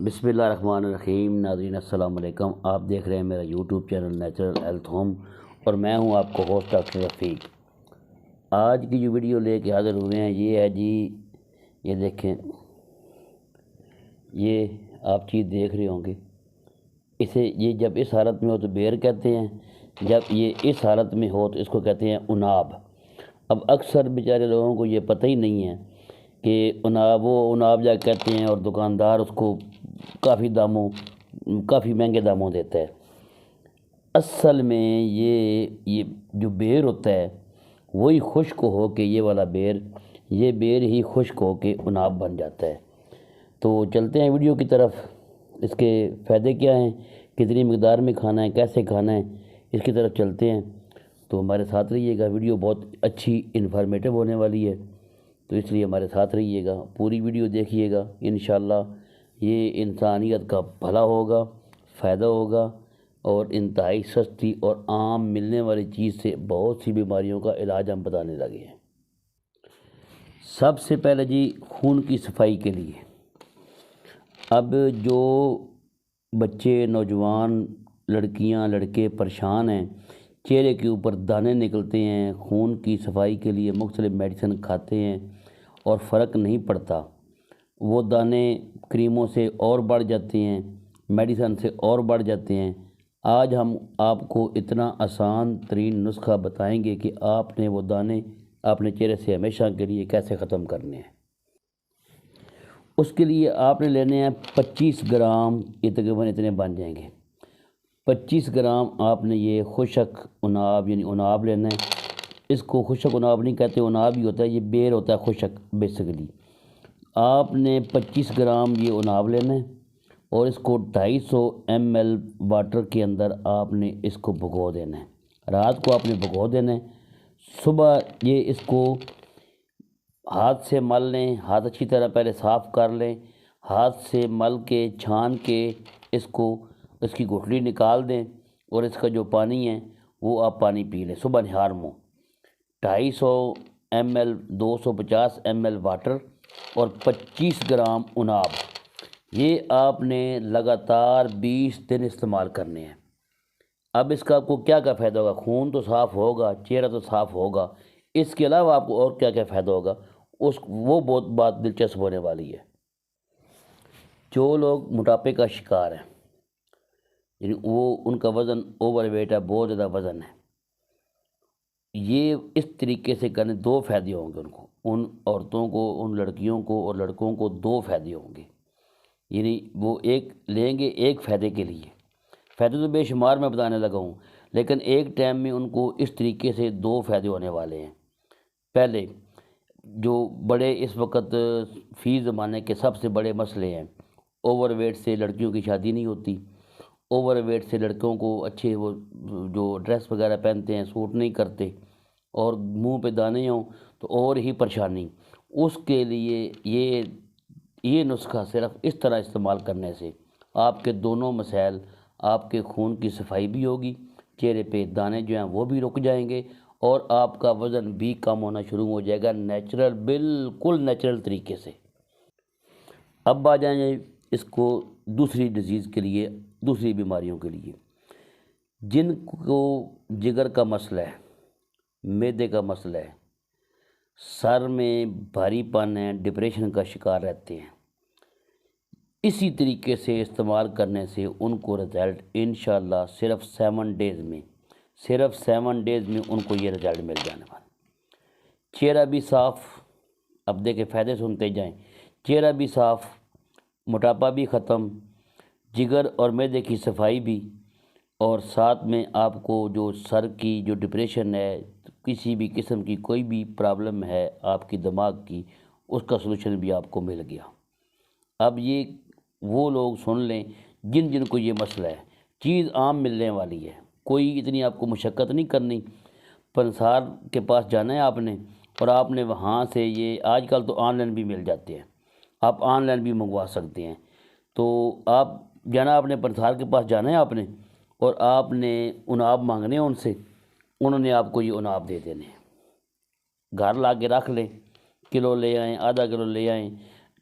بسم اللہ الرحمن الرحیم۔ ناظرین السلام علیکم، آپ دیکھ رہے ہیں میرا YouTube channel natural health home اور میں ہوں آپ کو ہوسٹ ڈاکٹر رفیق۔ آج کی جو ویڈیو لے کے حاضر ہوئے ہیں یہ ہے جی، یہ دیکھیں، یہ آپ چیز دیکھ رہے ہوں گے، یہ جب اس حالت میں ہو تو بیر کہتے ہیں، جب یہ اس حالت میں ہو تو اس کو کہتے ہیں اناب۔ اب اکثر بیچارے لوگوں کو یہ پتہ ہی نہیں ہے کہ اناب جا کہتے ہیں، اور دکاندار اس کو کافی مہنگے داموں دیتا ہے۔ اصل میں یہ جو بیر ہوتا ہے وہی خشک ہو کے یہ بیر ہی خشک ہو کے اناب بن جاتا ہے۔ تو چلتے ہیں ویڈیو کی طرف، اس کے فائدے کیا ہیں، کتنی مقدار میں کھانا ہے، کیسے کھانا ہے، اس کی طرف چلتے ہیں۔ تو ہمارے ساتھ رہیے گا، ویڈیو بہت اچھی انفارمیٹیو ہونے والی ہے، تو اس لیے ہمارے ساتھ رہیے گا، پوری ویڈیو دیکھیے گا۔ انشاءاللہ یہ انسانیت کا بھلا ہوگا، فائدہ ہوگا، اور انتہائی سستی اور عام ملنے والی چیز سے بہت سی بیماریوں کا علاج ہم بتانے لگے ہیں۔ سب سے پہلے جی، خون کی صفائی کے لیے، اب جو بچے، نوجوان، لڑکیاں، لڑکے پریشان ہیں، چہرے کے اوپر دانے نکلتے ہیں، خون کی صفائی کے لیے مختلف میڈیسن کھاتے ہیں اور فرق نہیں پڑتا، وہ دانے کریموں سے اور بڑھ جاتے ہیں، میڈیسن سے اور بڑھ جاتے ہیں۔ آج ہم آپ کو اتنا آسان ترین نسخہ بتائیں گے کہ آپ نے وہ دانے اپنے چہرے سے ہمیشہ کے لیے کیسے ختم کرنے ہیں۔ اس کے لیے آپ نے لینے ہیں 25 گرام، یہ تقریباً اتنے بن جائیں گے۔ 25 گرام آپ نے یہ خشک اناب یعنی اناب لینا ہے۔ اس کو خشک اناب نہیں کہتے، اناب ہی ہوتا ہے، یہ بیر ہوتا ہے خشک بیسیکلی۔ آپ نے 25 گرام یہ اناب لینا ہے اور اس کو 250 ml واٹر کے اندر آپ نے اس کو بھگو دینا ہے۔ رات کو آپ نے بھگو دینا ہے، صبح یہ اس کو ہاتھ سے مل لیں، ہاتھ اچھی طرح پہلے صاف کر لیں، ہاتھ سے مل کے چھان کے اس کی گٹھلی نکال دیں، اور اس کا جو پانی ہے وہ آپ پانی پی لیں صبح نہار منہ۔ 250 ml 250 ml واٹر اور 25 گرام اناب، یہ آپ نے لگاتار 20 دن استعمال کرنے ہیں۔ اب اس کا آپ کو کیا فائدہ ہوگا؟ خون تو صاف ہوگا، چہرہ تو صاف ہوگا، اس کے علاوہ آپ کو اور کیا فائدہ ہوگا، وہ بہت بات دلچسپ ہونے والی ہے۔ جو لوگ موٹاپے کا شکار ہیں، یعنی ان کا وزن اوور ویٹ ہے، بہت زیادہ وزن ہے، یہ اس طریقے سے کرنے 2 فائدے ہوں گے ان عورتوں کو، ان لڑکیوں کو اور لڑکوں کو 2 فائدے ہوں گے، یعنی وہ ایک لیں گے ایک فائدے کے لیے۔ فائدے تو بے شمار میں بتانے لگا ہوں، لیکن ایک ٹائم میں ان کو اس طریقے سے 2 فائدے ہونے والے ہیں۔ پہلے، جو بڑے اس وقت فی زمانے کے سب سے بڑے مسئلے ہیں، اوور ویٹ سے لڑکیوں کی شادی نہیں ہوتی، اوور ویٹ سے لڑکوں کو اچھے وہ جو ڈریس وغیرہ پہنتے ہیں سوٹ نہیں کرتے، اور منہ پہ دانے ہوں تو اور ہی پریشانی۔ اس کے لیے یہ نسخہ صرف اس طرح استعمال کرنے سے آپ کے دونوں مسائل، آپ کے خون کی صفائی بھی ہوگی، چہرے پہ دانے جو ہیں وہ بھی رک جائیں گے، اور آپ کا وزن بھی کم ہونا شروع ہو جائے گا، نیچرل، بالکل نیچرل طریقے سے۔ اب آ جائیں اس کو دوسری ڈیزیز کے لیے، دوسری بیماریوں کے لیے، جن کو جگر کا مسئلہ ہے، معدے کا مسئلہ ہے، سر میں بھاری پن ہے، ڈپریشن کا شکار رہتے ہیں، اسی طریقے سے استعمال کرنے سے ان کو رزلٹ انشاءاللہ صرف 7 ڈیز میں ان کو یہ رزلٹ مل جانے والا۔ چہرہ بھی صاف، اب دیکھیں فائدے سنتے جائیں، چہرہ بھی صاف، موٹاپا بھی ختم، جگر اور معدے کی صفائی بھی، اور ساتھ میں آپ کو جو سر کی جو ڈپریشن ہے، کسی بھی قسم کی کوئی بھی پرابلم ہے آپ کی دماغ کی، اس کا سلوشن بھی آپ کو مل گیا۔ اب یہ وہ لوگ سن لیں جن کو یہ مسئلہ ہے، چیز عام ملنے والی ہے، کوئی اتنی آپ کو مشقت نہیں کرنی۔ پنسار کے پاس جانا ہے آپ نے، اور آپ نے وہاں سے یہ آج کل تو آن لائن بھی مل جاتے ہیں، آپ آن لائن بھی منگوا سکتے ہیں۔ تو آپ جانا، آپ نے پنسار کے پاس جانا ہے آپ نے، اور آپ نے اناب مانگنے ہیں ان سے، انہوں نے آپ کو یہ اناب دے دینے ہیں، گھر لا کے رکھ لیں، کلو لے آئیں، آدھا کلو لے آئیں،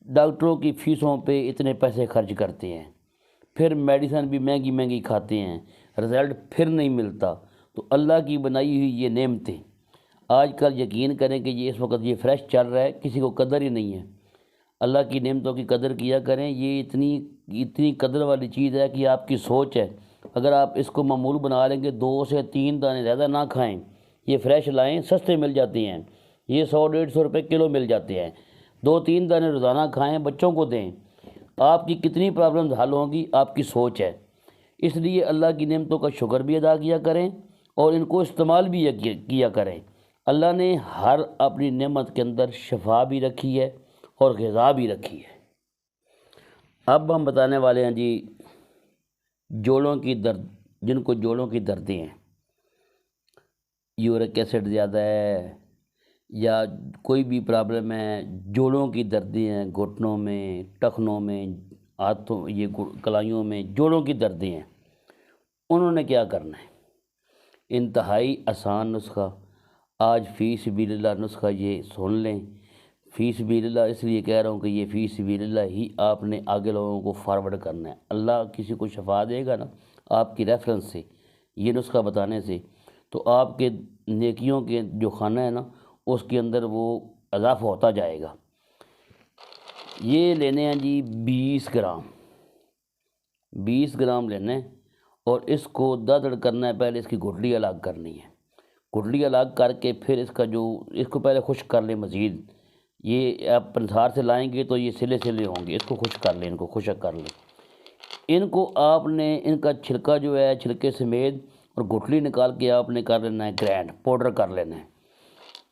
ڈاکٹروں کی فیسوں پہ اتنے پیسے خرچ کرتے ہیں، پھر میڈیسن بھی مہنگی مہنگی کھاتے ہیں، رزلٹ پھر نہیں ملتا۔ تو اللہ کی بنائی ہوئی یہ نعمتیں آج کل یقین کریں کہ یہ اس وقت یہ فریش چل رہا ہے، کسی کو قدر ہی نہیں ہے۔ اللہ کی نعمتوں کی قدر کیا کریں، یہ اتنی قدر والی چیز ہے کہ آپ کی سوچ ہے۔ اگر آپ اس کو معمول بنا لیں گے 2 سے 3 دانے زیادہ نہ کھائیں، یہ فریش لائیں، سستے مل جاتے ہیں، یہ 100-150 روپے کلو مل جاتے ہیں، 2-3 دانے روزانہ کھائیں، بچوں کو دیں، آپ کی کتنی پرابلمز حل ہوں گی، آپ کی سوچ ہے۔ اس لیے اللہ کی نعمتوں کا شکر بھی ادا کیا کریں اور ان کو استعمال بھی کیا کریں۔ اللہ نے ہر اپنی نعمت کے اندر شفا بھی رکھی ہے اور غذا بھی رکھی ہے۔ اب ہم بتانے والے ہیں جی جوڑوں کی درد، جن کو جوڑوں کی دردیں ہیں، یورک ایسڈ زیادہ ہے یا کوئی بھی پرابلم ہے، جوڑوں کی دردیں ہیں، گھٹنوں میں، ٹخنوں میں، ہاتھوں، یہ کلائیوں میں جوڑوں کی دردیں ہیں، انہوں نے کیا کرنا ہے؟ انتہائی آسان نسخہ، آج فی سبیل اللہ نسخہ یہ سن لیں۔ فی سبیل اللہ اس لیے کہہ رہا ہوں کہ یہ فی سبیل اللہ ہی آپ نے آگے لوگوں کو فارورڈ کرنا ہے۔ اللہ کسی کو شفا دے گا نا آپ کی ریفرنس سے، یہ نسخہ بتانے سے، تو آپ کے نیکیوں کے جو خانہ ہے نا اس کے اندر وہ اضافہ ہوتا جائے گا۔ یہ لینے ہیں جی 20 گرام، 20 گرام لینے ہیں اور اس کو دردڑ کرنا ہے۔ پہلے اس کی گٹھلی الگ کرنی ہے، گٹھلی الگ کر کے پھر اس کو پہلے خشک کر لیں مزید۔ یہ آپ پنسار سے لائیں گے تو یہ سلے سلے ہوں گے، اس کو خشک کر لیں، ان کو خشک کر لیں۔ ان کو آپ نے ان کا چھلکا جو ہے چھلکے سمیت اور گٹھلی نکال کے آپ نے کر لینا ہے گرینڈ، پاؤڈر کر لینا ہے۔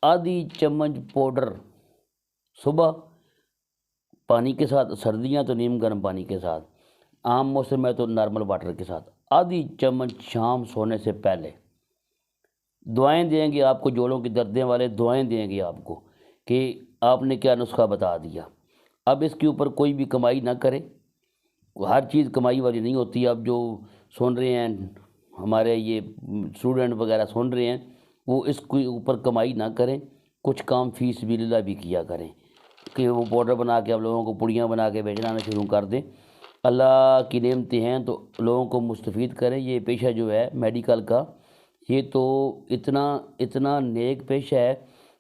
آدھی چمچ پاؤڈر صبح پانی کے ساتھ، سردیاں تو نیم گرم پانی کے ساتھ، عام موسم ہے تو نارمل واٹر کے ساتھ، آدھی چمچ شام سونے سے پہلے۔ دعائیں دیں گے آپ کو، جوڑوں کی دردیں والے دعائیں دیں گے آپ کو کہ آپ نے کیا نسخہ بتا دیا۔ اب اس کے اوپر کوئی بھی کمائی نہ کرے، ہر چیز کمائی والی نہیں ہوتی۔ اب جو سن رہے ہیں ہمارے یہ اسٹوڈنٹ وغیرہ سن رہے ہیں، وہ اس کے اوپر کمائی نہ کریں، کچھ کام فی سبیل اللہ بھی کیا کریں کہ وہ پاؤڈر بنا کے اب لوگوں کو پڑیاں بنا کے بیچنا شروع کر دیں۔ اللہ کی نعمتیں ہیں تو لوگوں کو مستفید کریں۔ یہ پیشہ جو ہے میڈیکل کا، یہ تو اتنا نیک پیشہ ہے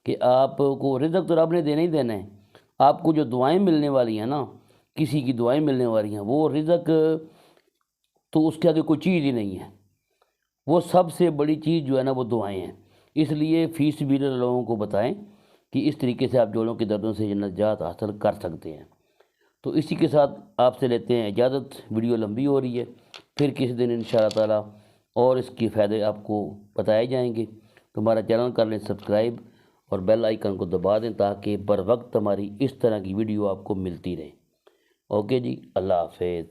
کہ آپ کو رزق تو رب نے دینا ہی دینا ہے۔ آپ کو جو دعائیں ملنے والی ہیں نا، کسی کی دعائیں ملنے والی ہیں، وہ رزق تو اس کے آگے کوئی چیز ہی نہیں ہے۔ وہ سب سے بڑی چیز جو ہے نا وہ دعائیں ہیں۔ اس لیے فی سبیل اللہ لوگوں کو بتائیں کہ اس طریقے سے آپ جوڑوں کی دردوں سے نجات حاصل کر سکتے ہیں۔ تو اسی کے ساتھ آپ سے لیتے ہیں اجازت، ویڈیو لمبی ہو رہی ہے، پھر کسی دن انشاءاللہ تعالیٰ اور اس کے فائدے آپ کو بتائے جائیں گے۔ تو ہمارا چینل کر لیں سبسکرائب اور بیل آئیکن کو دبا دیں تاکہ بر وقت ہماری اس طرح کی ویڈیو آپ کو ملتی رہے۔ اوکے جی، اللہ حافظ۔